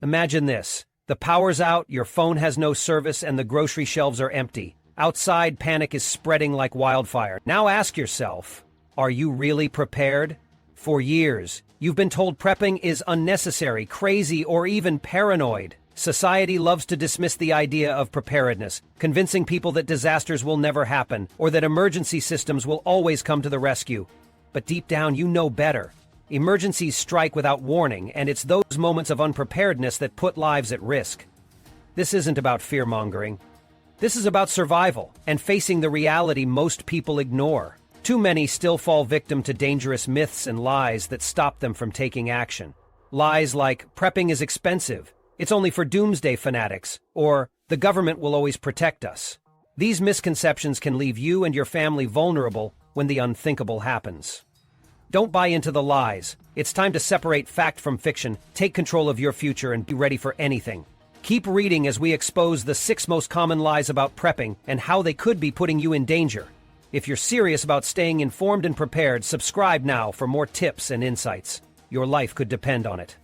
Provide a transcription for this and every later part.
Imagine this. The power's out, your phone has no service, and the grocery shelves are empty. Outside, panic is spreading like wildfire. Now ask yourself, are you really prepared? For years, you've been told prepping is unnecessary, crazy, or even paranoid. Society loves to dismiss the idea of preparedness, convincing people that disasters will never happen, or that emergency systems will always come to the rescue. But deep down, you know better. Emergencies strike without warning, and it's those moments of unpreparedness that put lives at risk. This isn't about fear-mongering. This is about survival, and facing the reality most people ignore. Too many still fall victim to dangerous myths and lies that stop them from taking action. Lies like, prepping is expensive, it's only for doomsday fanatics, or, the government will always protect us. These misconceptions can leave you and your family vulnerable when the unthinkable happens. Don't buy into the lies. It's time to separate fact from fiction, take control of your future, and be ready for anything. Keep reading as we expose the 6 most common lies about prepping and how they could be putting you in danger. If you're serious about staying informed and prepared, subscribe now for more tips and insights. Your life could depend on it.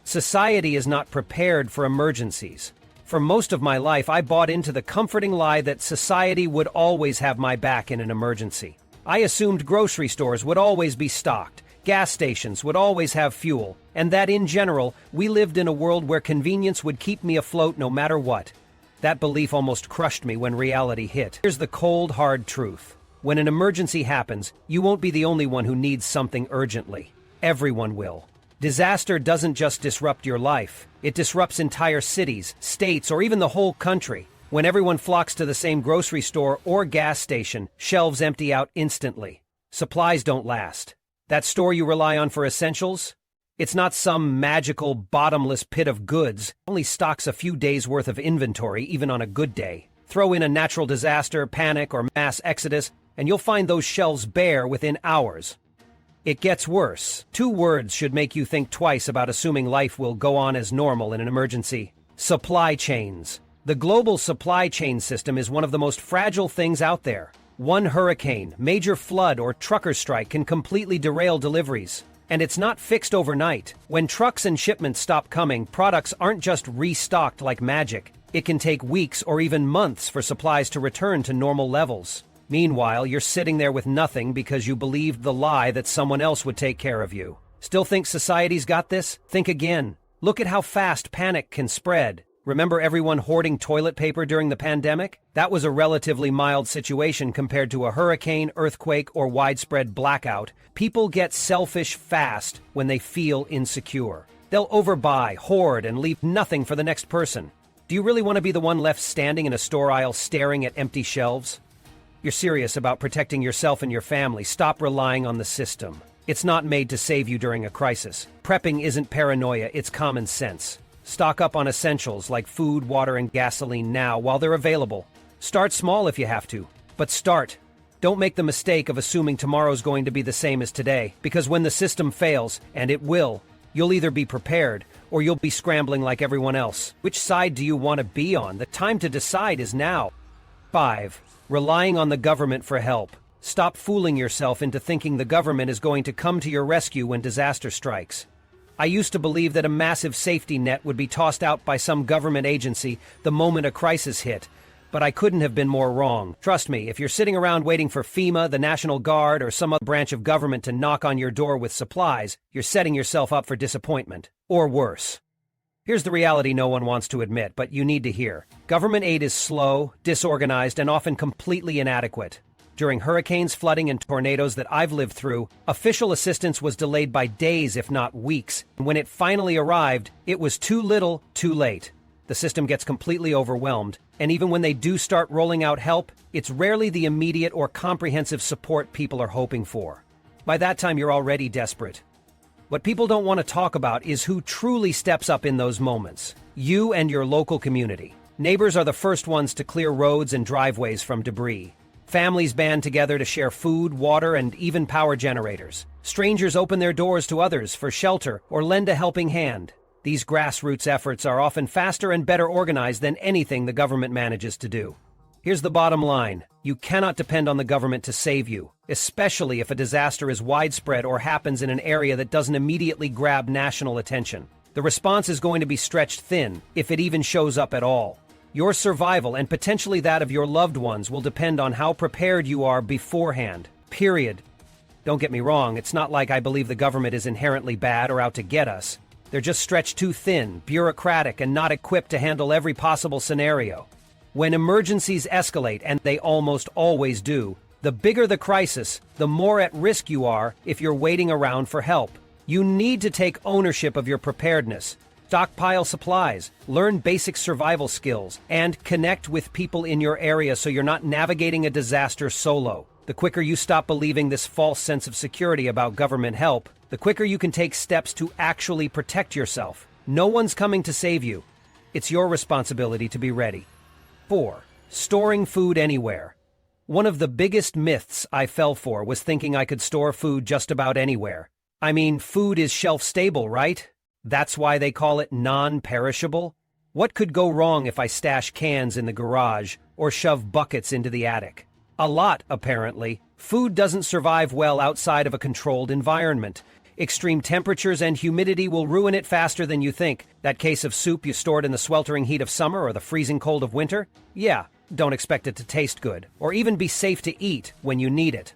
Society is not prepared for emergencies. For most of my life, I bought into the comforting lie that society would always have my back in an emergency. I assumed grocery stores would always be stocked, gas stations would always have fuel, and that in general, we lived in a world where convenience would keep me afloat no matter what. That belief almost crushed me when reality hit. Here's the cold, hard truth. When an emergency happens, you won't be the only one who needs something urgently. Everyone will. Disaster doesn't just disrupt your life. It disrupts entire cities, states, or even the whole country. When everyone flocks to the same grocery store or gas station, shelves empty out instantly. Supplies don't last. That store you rely on for essentials? It's not some magical, bottomless pit of goods. It only stocks a few days' worth of inventory, even on a good day. Throw in a natural disaster, panic, or mass exodus, and you'll find those shelves bare within hours. It gets worse. 2 words should make you think twice about assuming life will go on as normal in an emergency. Supply chains. The global supply chain system is one of the most fragile things out there. One hurricane, major flood, or trucker strike can completely derail deliveries. And it's not fixed overnight. When trucks and shipments stop coming, products aren't just restocked like magic. It can take weeks or even months for supplies to return to normal levels. Meanwhile, you're sitting there with nothing because you believed the lie that someone else would take care of you. Still think society's got this? Think again. Look at how fast panic can spread. Remember everyone hoarding toilet paper during the pandemic? That was a relatively mild situation compared to a hurricane, earthquake, or widespread blackout. People get selfish fast when they feel insecure. They'll overbuy, hoard, and leave nothing for the next person. Do you really want to be the one left standing in a store aisle staring at empty shelves? You're serious about protecting yourself and your family. Stop relying on the system. It's not made to save you during a crisis. Prepping isn't paranoia, it's common sense. Stock up on essentials like food, water, and gasoline now while they're available. Start small if you have to, but start. Don't make the mistake of assuming tomorrow's going to be the same as today, because when the system fails, and it will, you'll either be prepared or you'll be scrambling like everyone else. Which side do you want to be on? The time to decide is now. 5. Relying on the government for help. Stop fooling yourself into thinking the government is going to come to your rescue when disaster strikes. I used to believe that a massive safety net would be tossed out by some government agency the moment a crisis hit, but I couldn't have been more wrong. Trust me, if you're sitting around waiting for FEMA, the National Guard, or some other branch of government to knock on your door with supplies, you're setting yourself up for disappointment, or worse. Here's the reality no one wants to admit, but you need to hear. Government aid is slow, disorganized, and often completely inadequate. During hurricanes, flooding, and tornadoes that I've lived through, official assistance was delayed by days, if not weeks. And when it finally arrived, it was too little, too late. The system gets completely overwhelmed, and even when they do start rolling out help, it's rarely the immediate or comprehensive support people are hoping for. By that time, you're already desperate. What people don't want to talk about is who truly steps up in those moments. You and your local community. Neighbors are the first ones to clear roads and driveways from debris. Families band together to share food, water, and even power generators. Strangers open their doors to others for shelter or lend a helping hand. These grassroots efforts are often faster and better organized than anything the government manages to do. Here's the bottom line. You cannot depend on the government to save you, especially if a disaster is widespread or happens in an area that doesn't immediately grab national attention. The response is going to be stretched thin, if it even shows up at all. Your survival and potentially that of your loved ones will depend on how prepared you are beforehand. Period. Don't get me wrong, it's not like I believe the government is inherently bad or out to get us. They're just stretched too thin, bureaucratic, and not equipped to handle every possible scenario. When emergencies escalate, and they almost always do, the bigger the crisis, the more at risk you are if you're waiting around for help. You need to take ownership of your preparedness. Stockpile supplies, learn basic survival skills, and connect with people in your area so you're not navigating a disaster solo. The quicker you stop believing this false sense of security about government help, the quicker you can take steps to actually protect yourself. No one's coming to save you. It's your responsibility to be ready. 4. Storing food anywhere. One of the biggest myths I fell for was thinking I could store food just about anywhere. I mean, food is shelf-stable, right? That's why they call it non-perishable. What could go wrong if I stash cans in the garage or shove buckets into the attic? A lot, apparently. Food doesn't survive well outside of a controlled environment. Extreme temperatures and humidity will ruin it faster than you think. That case of soup you stored in the sweltering heat of summer or the freezing cold of winter? Yeah, don't expect it to taste good, or even be safe to eat when you need it.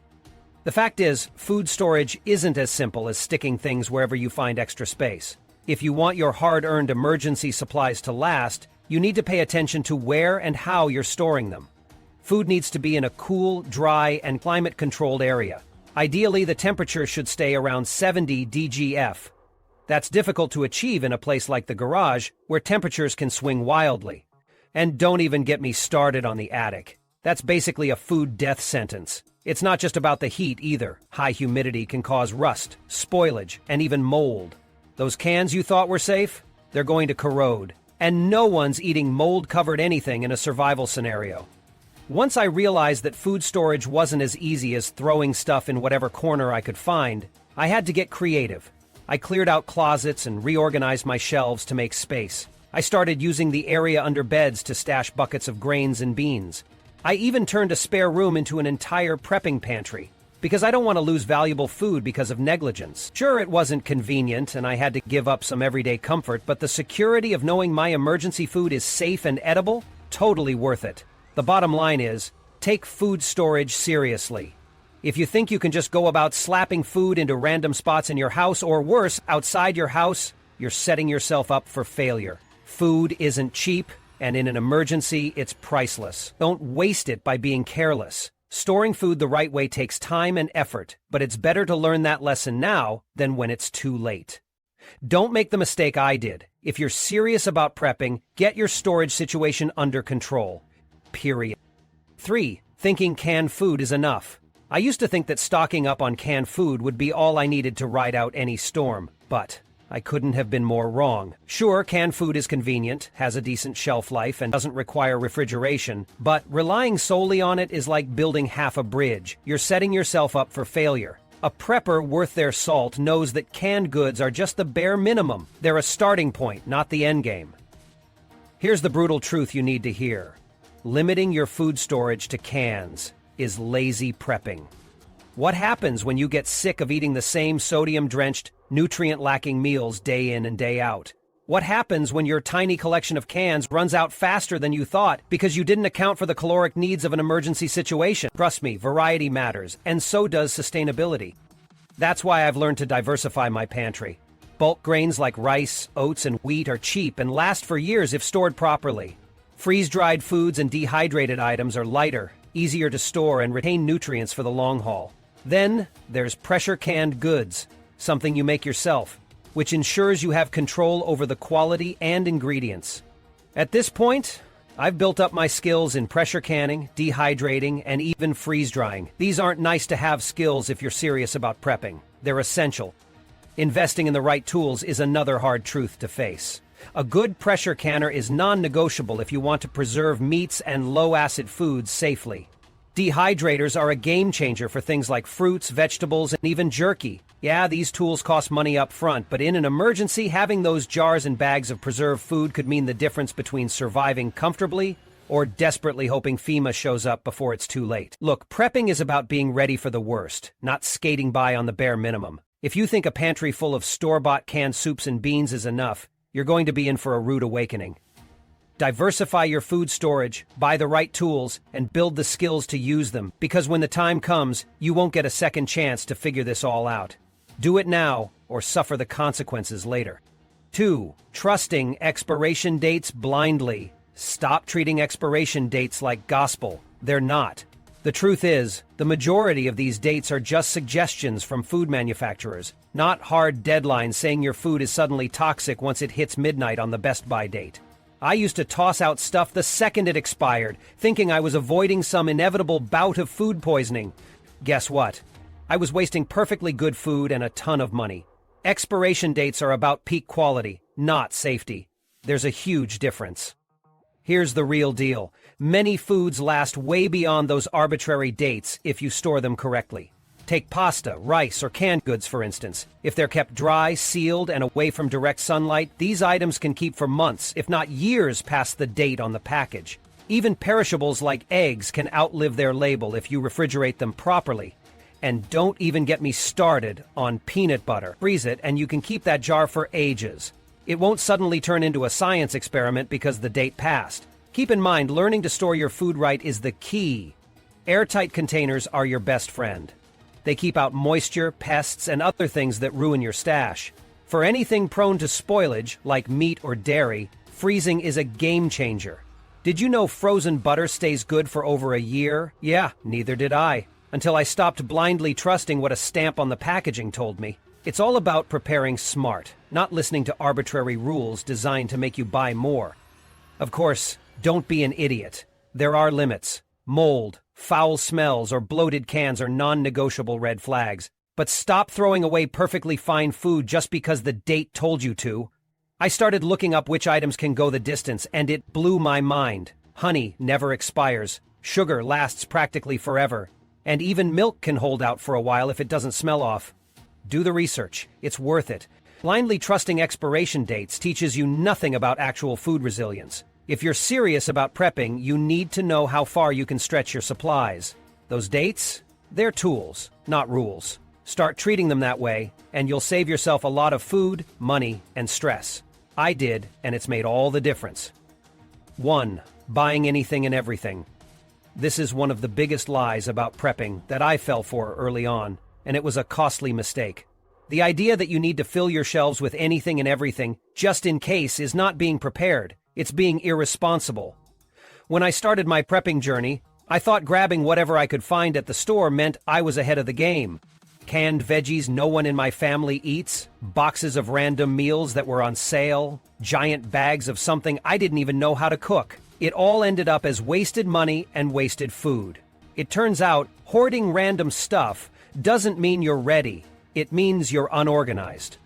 The fact is, food storage isn't as simple as sticking things wherever you find extra space. If you want your hard-earned emergency supplies to last, you need to pay attention to where and how you're storing them. Food needs to be in a cool, dry, and climate-controlled area. Ideally, the temperature should stay around 70 DGF. That's difficult to achieve in a place like the garage, where temperatures can swing wildly. And don't even get me started on the attic. That's basically a food death sentence. It's not just about the heat either. High humidity can cause rust, spoilage, and even mold. Those cans you thought were safe? They're going to corrode. And no one's eating mold-covered anything in a survival scenario. Once I realized that food storage wasn't as easy as throwing stuff in whatever corner I could find, I had to get creative. I cleared out closets and reorganized my shelves to make space. I started using the area under beds to stash buckets of grains and beans. I even turned a spare room into an entire prepping pantry, because I don't want to lose valuable food because of negligence. Sure, it wasn't convenient and I had to give up some everyday comfort, but the security of knowing my emergency food is safe and edible, totally worth it. The bottom line is, take food storage seriously. If you think you can just go about slapping food into random spots in your house, or worse, outside your house, you're setting yourself up for failure. Food isn't cheap, and in an emergency, it's priceless. Don't waste it by being careless. Storing food the right way takes time and effort, but it's better to learn that lesson now than when it's too late. Don't make the mistake I did. If you're serious about prepping, get your storage situation under control. Period. 3. Thinking canned food is enough. I used to think that stocking up on canned food would be all I needed to ride out any storm, but I couldn't have been more wrong. Sure, canned food is convenient, has a decent shelf life, and doesn't require refrigeration, but relying solely on it is like building half a bridge. You're setting yourself up for failure. A prepper worth their salt knows that canned goods are just the bare minimum. They're a starting point, not the end game. Here's the brutal truth you need to hear. Limiting your food storage to cans is lazy prepping. What happens when you get sick of eating the same sodium-drenched, nutrient-lacking meals day in and day out? What happens when your tiny collection of cans runs out faster than you thought because you didn't account for the caloric needs of an emergency situation? Trust me, variety matters, and so does sustainability. That's why I've learned to diversify my pantry. Bulk grains like rice, oats, and wheat are cheap and last for years if stored properly. Freeze-dried foods and dehydrated items are lighter, easier to store, and retain nutrients for the long haul. Then, there's pressure-canned goods, something you make yourself, which ensures you have control over the quality and ingredients. At this point, I've built up my skills in pressure canning, dehydrating, and even freeze-drying. These aren't nice-to-have skills if you're serious about prepping. They're essential. Investing in the right tools is another hard truth to face. A good pressure canner is non-negotiable if you want to preserve meats and low-acid foods safely. Dehydrators are a game-changer for things like fruits, vegetables, and even jerky. Yeah, these tools cost money up front, but in an emergency, having those jars and bags of preserved food could mean the difference between surviving comfortably or desperately hoping FEMA shows up before it's too late. Look, prepping is about being ready for the worst, not skating by on the bare minimum. If you think a pantry full of store-bought canned soups and beans is enough, you're going to be in for a rude awakening. Diversify your food storage, buy the right tools, and build the skills to use them, because when the time comes, you won't get a second chance to figure this all out. Do it now, or suffer the consequences later. 2. Trusting expiration dates blindly. Stop treating expiration dates like gospel. They're not. The truth is, the majority of these dates are just suggestions from food manufacturers, not hard deadlines saying your food is suddenly toxic once it hits midnight on the best by date. I used to toss out stuff the second it expired, thinking I was avoiding some inevitable bout of food poisoning. Guess what? I was wasting perfectly good food and a ton of money. Expiration dates are about peak quality, not safety. There's a huge difference. Here's the real deal. Many foods last way beyond those arbitrary dates if you store them correctly. Take pasta, rice, or canned goods, for instance. If they're kept dry, sealed, and away from direct sunlight, these items can keep for months, if not years, past the date on the package. Even perishables like eggs can outlive their label if you refrigerate them properly. And don't even get me started on peanut butter. Freeze it, and you can keep that jar for ages. It won't suddenly turn into a science experiment because the date passed. Keep in mind, learning to store your food right is the key. Airtight containers are your best friend. They keep out moisture, pests, and other things that ruin your stash. For anything prone to spoilage, like meat or dairy, freezing is a game changer. Did you know frozen butter stays good for over a year? Yeah, neither did I, until I stopped blindly trusting what a stamp on the packaging told me. It's all about preparing smart, not listening to arbitrary rules designed to make you buy more. Of course, don't be an idiot. There are limits. Mold, foul smells, or bloated cans are non-negotiable red flags. But stop throwing away perfectly fine food just because the date told you to. I started looking up which items can go the distance, and it blew my mind. Honey never expires. Sugar lasts practically forever. And even milk can hold out for a while if it doesn't smell off. Do the research. It's worth it. Blindly trusting expiration dates teaches you nothing about actual food resilience. If you're serious about prepping, you need to know how far you can stretch your supplies. Those dates? They're tools, not rules. Start treating them that way, and you'll save yourself a lot of food, money, and stress. I did, and it's made all the difference. 1. Buying anything and everything. This is one of the biggest lies about prepping that I fell for early on, and it was a costly mistake. The idea that you need to fill your shelves with anything and everything, just in case, is not being prepared. It's being irresponsible. When I started my prepping journey, I thought grabbing whatever I could find at the store meant I was ahead of the game. Canned veggies no one in my family eats, boxes of random meals that were on sale, giant bags of something I didn't even know how to cook. It all ended up as wasted money and wasted food. It turns out, hoarding random stuff doesn't mean you're ready. It means you're unorganized.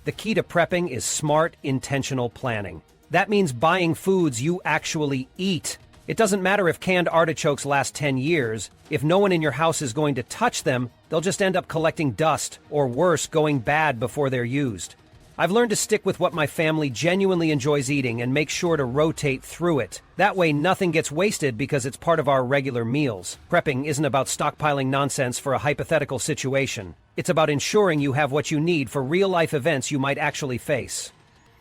The key to prepping is smart, intentional planning. That means buying foods you actually eat. It doesn't matter if canned artichokes last 10 years. If no one in your house is going to touch them, they'll just end up collecting dust, or worse, going bad before they're used. I've learned to stick with what my family genuinely enjoys eating and make sure to rotate through it. That way nothing gets wasted because it's part of our regular meals. Prepping isn't about stockpiling nonsense for a hypothetical situation. It's about ensuring you have what you need for real-life events you might actually face.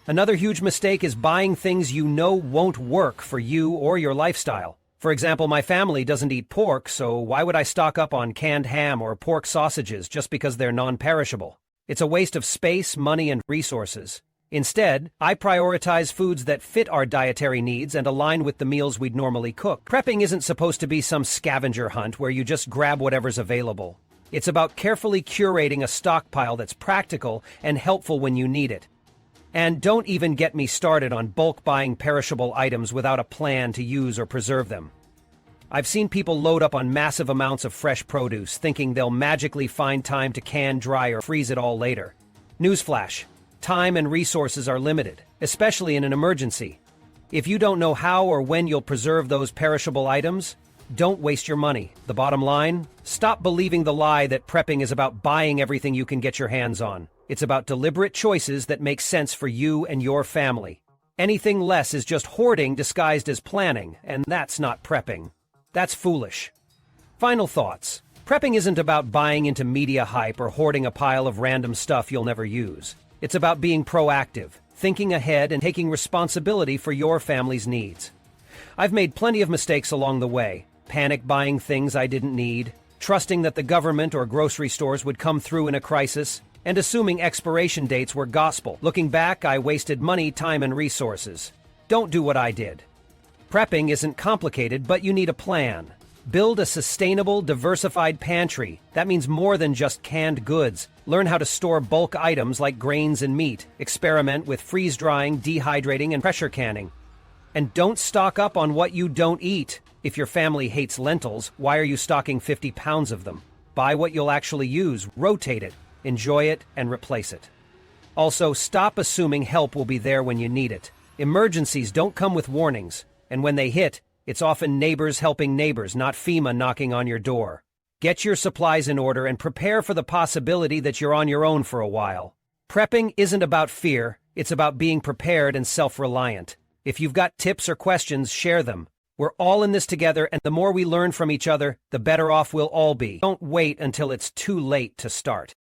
Another huge mistake is buying things you know won't work for you or your lifestyle. For example, my family doesn't eat pork, so why would I stock up on canned ham or pork sausages just because they're non-perishable? It's a waste of space, money, and resources. Instead, I prioritize foods that fit our dietary needs and align with the meals we'd normally cook. Prepping isn't supposed to be some scavenger hunt where you just grab whatever's available. It's about carefully curating a stockpile that's practical and helpful when you need it. And don't even get me started on bulk buying perishable items without a plan to use or preserve them. I've seen people load up on massive amounts of fresh produce, thinking they'll magically find time to can, dry, or freeze it all later. Newsflash: time and resources are limited, especially in an emergency. If you don't know how or when you'll preserve those perishable items, don't waste your money. The bottom line? Stop believing the lie that prepping is about buying everything you can get your hands on. It's about deliberate choices that make sense for you and your family. Anything less is just hoarding disguised as planning, and that's not prepping. That's foolish. Final thoughts. Prepping isn't about buying into media hype or hoarding a pile of random stuff you'll never use. It's about being proactive, thinking ahead, and taking responsibility for your family's needs. I've made plenty of mistakes along the way, panic buying things I didn't need, trusting that the government or grocery stores would come through in a crisis, and assuming expiration dates were gospel. Looking back, I wasted money, time, and resources. Don't do what I did. Prepping isn't complicated, but you need a plan. Build a sustainable, diversified pantry. That means more than just canned goods. Learn how to store bulk items like grains and meat. Experiment with freeze-drying, dehydrating, and pressure canning. And don't stock up on what you don't eat. If your family hates lentils, why are you stocking 50 pounds of them? Buy what you'll actually use, rotate it, enjoy it, and replace it. Also, stop assuming help will be there when you need it. Emergencies don't come with warnings, and when they hit, it's often neighbors helping neighbors, not FEMA knocking on your door. Get your supplies in order and prepare for the possibility that you're on your own for a while. Prepping isn't about fear, it's about being prepared and self-reliant. If you've got tips or questions, share them. We're all in this together, and the more we learn from each other, the better off we'll all be. Don't wait until it's too late to start.